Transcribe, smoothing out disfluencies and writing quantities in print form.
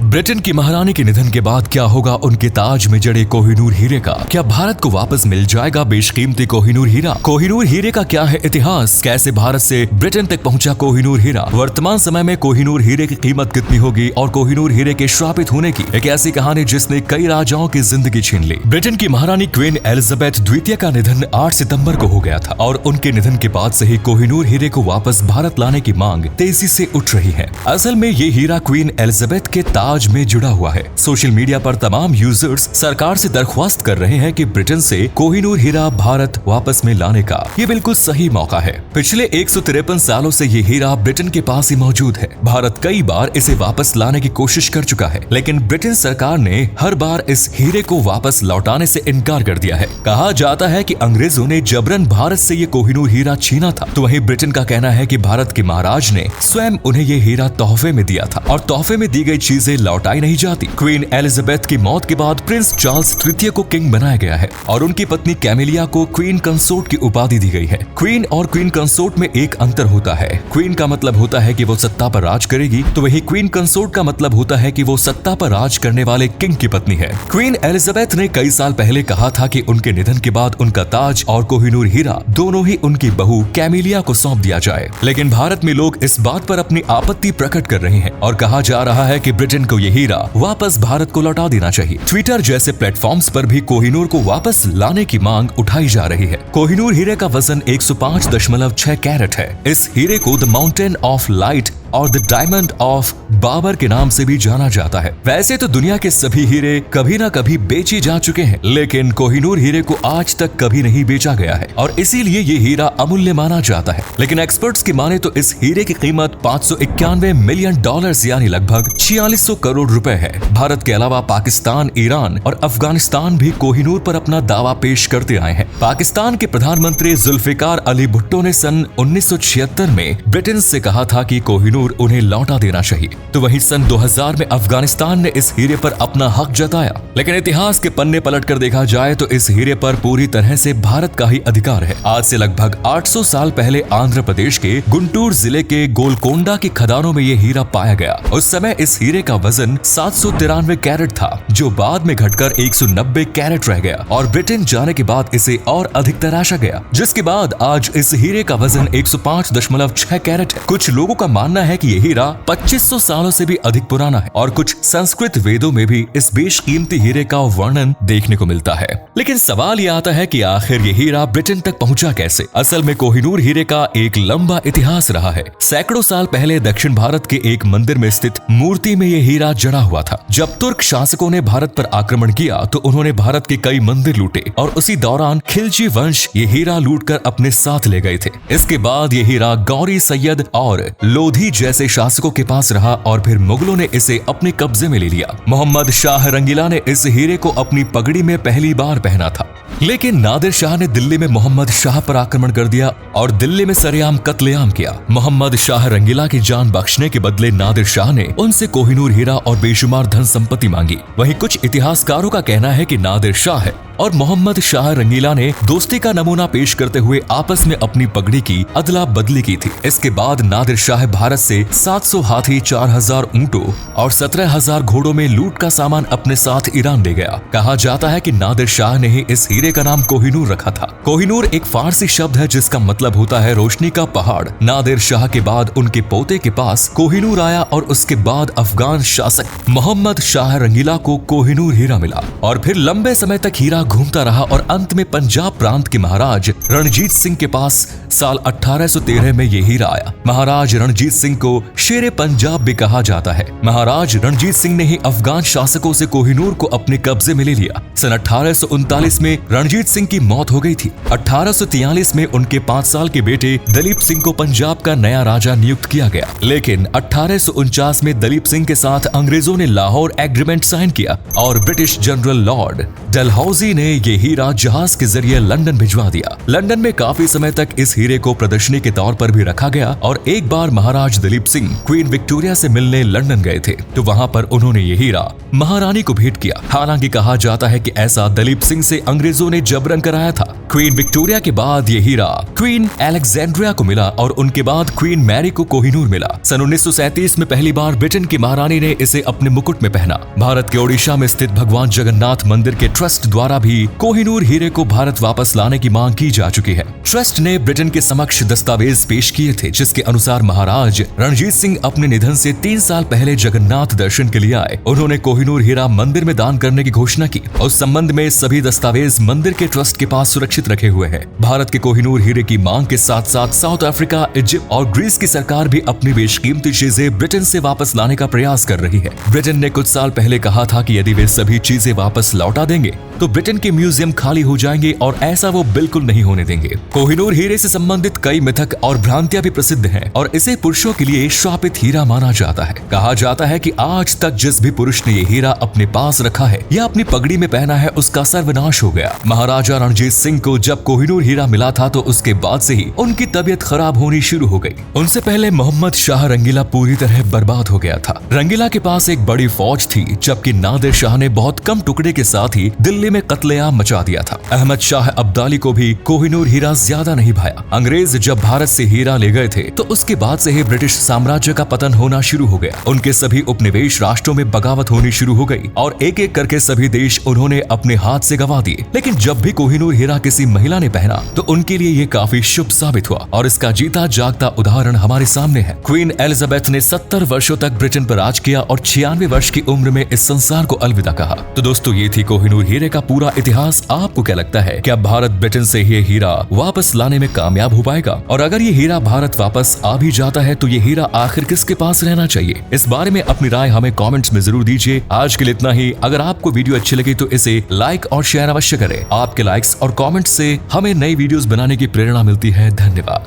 Britain की महारानी के निधन के बाद क्या होगा उनके ताज में जड़े कोहिनूर हीरे का? क्या भारत को वापस मिल जाएगा बेशकीमती कोहिनूर हीरा? कोहिनूर हीरे का क्या है इतिहास? कैसे भारत से ब्रिटेन तक पहुंचा कोहिनूर हीरा? वर्तमान समय में कोहिनूर हीरे की कीमत कितनी होगी और कोहिनूर हीरे के श्रापित होने की एक ऐसी कहानी जिसने कई राजाओं की जिंदगी छीन ली। ब्रिटेन की महारानी क्वीन एलिजाबेथ द्वितीय का निधन 8 सितंबर को हो गया था और उनके निधन के बाद से ही कोहिनूर हीरे को वापस भारत लाने की मांग तेजी से उठ रही है। असल में ये हीरा क्वीन एलिजाबेथ के ताज में जुड़ा हुआ है। सोशल मीडिया पर तमाम यूजर्स सरकार से दरख्वास्त कर रहे हैं कि ब्रिटेन से कोहिनूर हीरा भारत वापस में लाने का ये बिल्कुल सही मौका है। पिछले 153 सालों से ये हीरा ब्रिटेन के पास ही मौजूद है। भारत कई बार इसे वापस लाने की कोशिश कर चुका है, लेकिन ब्रिटेन सरकार ने हर बार इस हीरे को वापस लौटाने से इनकार कर दिया है। कहा जाता है कि अंग्रेजों ने जबरन भारत से ये कोहिनूर हीरा छीना था, तो वहीं ब्रिटेन का कहना है कि भारत के महाराज ने स्वयं उन्हें ये हीरा तोहफे में दिया था और तोहफे में दी गई चीजें लौटाई नहीं जाती। क्वीन एलिजाबेथ की मौत के बाद प्रिंस चार्ल्स तृतीय को किंग बनाया गया है और उनकी पत्नी कैमिलिया को क्वीन कंसोर्ट की उपाधि दी गई है। क्वीन और क्वीन कंसोर्ट में एक अंतर होता है। क्वीन का मतलब होता है कि वो सत्ता पर राज करेगी, तो वही क्वीन कंसोर्ट का मतलब होता है कि वो सत्ता पर राज करने वाले किंग की पत्नी है। क्वीन एलिजाबेथ ने कई साल पहले कहा था कि उनके निधन के बाद उनका ताज और कोहिनूर हीरा दोनों ही उनकी बहू कैमिलिया को सौंप दिया जाए, लेकिन भारत में लोग इस बात पर अपनी आपत्ति प्रकट कर रहे हैं और कहा जा रहा है कि ब्रिटेन को ये हीरा वापस भारत को लौटा देना चाहिए। ट्विटर जैसे प्लेटफॉर्म्स पर भी कोहिनूर को वापस लाने की मांग उठाई जा रही है। कोहिनूर हीरे का वजन 105.6 कैरेट है। इस हीरे को द माउंटेन ऑफ लाइट और द डायमंड ऑफ बाबर के नाम से भी जाना जाता है। वैसे तो दुनिया के सभी हीरे कभी ना कभी बेचे जा चुके हैं, लेकिन कोहिनूर हीरे को आज तक कभी नहीं बेचा गया है और इसीलिए ये हीरा अमूल्य माना जाता है। लेकिन एक्सपर्ट्स की माने तो इस हीरे की कीमत $591 मिलियन यानी लगभग 4600 करोड़ रुपए है। भारत के अलावा पाकिस्तान, ईरान और अफगानिस्तान भी कोहिनूर पर अपना दावा पेश करते आए हैं। पाकिस्तान के प्रधानमंत्री जुल्फिकार अली भुट्टो ने सन 1976 में ब्रिटेन से कहा था कि कोहिनूर उन्हें लौटा देना चाहिए, तो वहीं सन 2000 में अफगानिस्तान ने इस हीरे पर अपना हक जताया। लेकिन इतिहास के पन्ने पलटकर देखा जाए तो इस हीरे पर पूरी तरह से भारत का ही अधिकार है। आज से लगभग 800 साल पहले आंध्र प्रदेश के गुंटूर जिले के गोलकोंडा की खदानों में ये हीरा पाया गया। उस समय इस हीरे का वजन 793 कैरेट था, जो बाद में घटकर 190 कैरेट रह गया और ब्रिटेन जाने के बाद इसे और अधिक तराशा गया, जिसके बाद आज इस हीरे का वजन 105.6 कैरेट है। कुछ लोगों का मानना है कि यह हीरा 2500 सालों से भी अधिक पुराना है और कुछ संस्कृत वेदों में भी इस बेशकीमती हीरे का वर्णन देखने को मिलता है। लेकिन सवाल यह आता है कि आखिर यह हीरा ब्रिटेन तक पहुंचा कैसे? असल में कोहिनूर हीरे का एक लंबा इतिहास रहा है। सैकड़ों साल पहले दक्षिण भारत के एक मंदिर में स्थित मूर्ति में यह हीरा जड़ा हुआ था। जब तुर्क शासकों ने भारत पर आक्रमण किया तो उन्होंने भारत के कई मंदिर लूटे और उसी दौरान खिलजी वंश ये हीरा लूटकर अपने साथ ले गए थे। इसके बाद ये हीरा गौरी सैयद और लोधी जैसे शासकों के पास रहा और फिर मुगलों ने इसे अपने कब्जे में ले लिया। मोहम्मद शाह रंगीला ने इस हीरे को अपनी पगड़ी में पहली बार पहना था, लेकिन नादिर शाह ने दिल्ली में मोहम्मद शाह पर आक्रमण कर दिया और दिल्ली में सरेआम कत्लेआम किया। मोहम्मद शाह रंगीला की जान बख्शने के बदले नादिर शाह ने उनसे कोहिनूर हीरा और बेशुमार धन संपत्ति मांगी। वहीं कुछ इतिहासकारों का कहना है कि नादिर शाह और मोहम्मद शाह रंगीला ने दोस्ती का नमूना पेश करते हुए आपस में अपनी पगड़ी की अदला बदली की थी। इसके बाद नादिर शाह भारत से 700 हाथी, 4000 ऊंटों और 17000 घोड़ों में लूट का सामान अपने साथ ईरान ले गया। कहा जाता है कि नादिर शाह ने ही इस हीरे का नाम कोहिनूर रखा था। कोहिनूर एक फारसी शब्द है जिसका मतलब होता है रोशनी का पहाड़। नादिर शाह के बाद उनके पोते के पास कोहिनूर आया और उसके बाद अफगान शासक मोहम्मद शाह रंगीला को कोहिनूर हीरा मिला और फिर लंबे समय तक हीरा घूमता रहा और अंत में पंजाब प्रांत के महाराज रणजीत सिंह के पास साल 1813 में ये हीरा आया। महाराज रणजीत सिंह को शेरे पंजाब भी कहा जाता है। महाराज रणजीत सिंह ने ही अफगान शासकों से कोहिनूर को अपने कब्जे में ले लिया। सन 1839 में रणजीत सिंह की मौत हो गई थी। 1843 में उनके 5 साल के बेटे दलीप सिंह को पंजाब का नया राजा नियुक्त किया गया, लेकिन 1849 में दलीप सिंह के साथ अंग्रेजों ने लाहौर एग्रीमेंट साइन किया और ब्रिटिश जनरल लॉर्ड डलहौजी ने ये हीरा जहाज के जरिए लंदन भिजवा दिया। लंदन में काफी समय तक इस हीरे को प्रदर्शनी के तौर पर भी रखा गया और एक बार महाराज दलीप सिंह क्वीन विक्टोरिया से मिलने लंदन गए थे, तो वहां पर उन्होंने ये हीरा महारानी को भेंट किया। हालांकि कहा जाता है कि ऐसा दलीप सिंह से अंग्रेजों ने जबरन कराया था। क्वीन विक्टोरिया के बाद ये हीरा क्वीन अलेक्जेंड्रिया को मिला और उनके बाद क्वीन मैरी को कोहिनूर मिला। सन 1937 में पहली बार ब्रिटेन की महारानी ने इसे अपने मुकुट में पहना। भारत के ओडिशा में स्थित भगवान जगन्नाथ मंदिर के ट्रस्ट द्वारा भी कोहिनूर हीरे को भारत वापस लाने की मांग की जा चुकी है। ट्रस्ट ने ब्रिटेन के समक्ष दस्तावेज पेश किए थे, जिसके अनुसार महाराज रणजीत सिंह अपने निधन से 3 साल पहले जगन्नाथ दर्शन के लिए आए। उन्होंने कोहिनूर हीरा मंदिर में दान करने की घोषणा की। उस संबंध में सभी दस्तावेज मंदिर के ट्रस्ट के पास सुरक्षित रखे हुए हैं। भारत के कोहिनूर हीरे की मांग के साथ साथ साउथ अफ्रीका, इजिप्ट और ग्रीस की सरकार भी अपनी बेशकीमती चीजें ब्रिटेन से वापस लाने का प्रयास कर रही है। ब्रिटेन ने कुछ साल पहले कहा था कि यदि वे सभी चीजें वापस लौटा देंगे तो ब्रिटेन के म्यूजियम खाली हो जाएंगे, और ऐसा वो बिल्कुल नहीं होने देंगे। कोहिनूर हीरे से संबंधित कई मिथक और भ्रांतियां भी प्रसिद्ध हैं, और इसे पुरुषों के लिए श्रापित हीरा माना जाता है। कहा जाता है कि आज तक जिस भी पुरुष ने ये हीरा अपने पास रखा है या अपनी पगड़ी में पहना है, उसका सर्वनाश हो गया। महाराजा रणजीत सिंह को जब कोहिनूर हीरा मिला था तो उसके बाद से ही उनकी तबीयत खराब होनी शुरू हो गई। उनसे पहले मोहम्मद शाह रंगीला पूरी तरह बर्बाद हो गया था। रंगीला के पास एक बड़ी फौज थी, जबकि नादिर शाह ने बहुत कम टुकड़े के साथ ही दिल्ली में कत्लेआम मचा दिया था। अहमद शाह अब्दाली को भी कोहिनूर हीरा ज्यादा नहीं भाया। अंग्रेज जब भारत से हीरा ले गए थे तो उसके बाद से ही ब्रिटिश साम्राज्य का पतन होना शुरू हो गया। उनके सभी उपनिवेश राष्ट्रों में बगावत होनी शुरू हो गई, और एक एक करके सभी देश उन्होंने अपने हाथ से गंवा दिए। लेकिन जब भी कोहिनूर हीरा किसी महिला ने पहना तो उनके लिए ये काफी शुभ साबित हुआ, और इसका जीता जागता उदाहरण हमारे सामने है। क्वीन एलिजाबेथ ने 70 वर्षों तक ब्रिटेन पर राज किया और 96 वर्ष की उम्र में इस संसार को अलविदा कहा। तो दोस्तों, ये थी कोहिनूर हीरे का पूरा इतिहास। आपको क्या लगता है, क्या भारत ब्रिटेन से ये हीरा वापस लाने में कामयाब हो पाएगा? और अगर ये हीरा भारत वापस आ भी जाता है तो ये हीरा आखिर किसके पास रहना चाहिए? इस बारे में अपनी राय हमें कमेंट्स में जरूर दीजिए। आज के लिए इतना ही। अगर आपको वीडियो अच्छी लगी तो इसे लाइक और शेयर अवश्य करें। आपके लाइक्स और कमेंट्स से हमें नई वीडियोस बनाने की प्रेरणा मिलती है। धन्यवाद।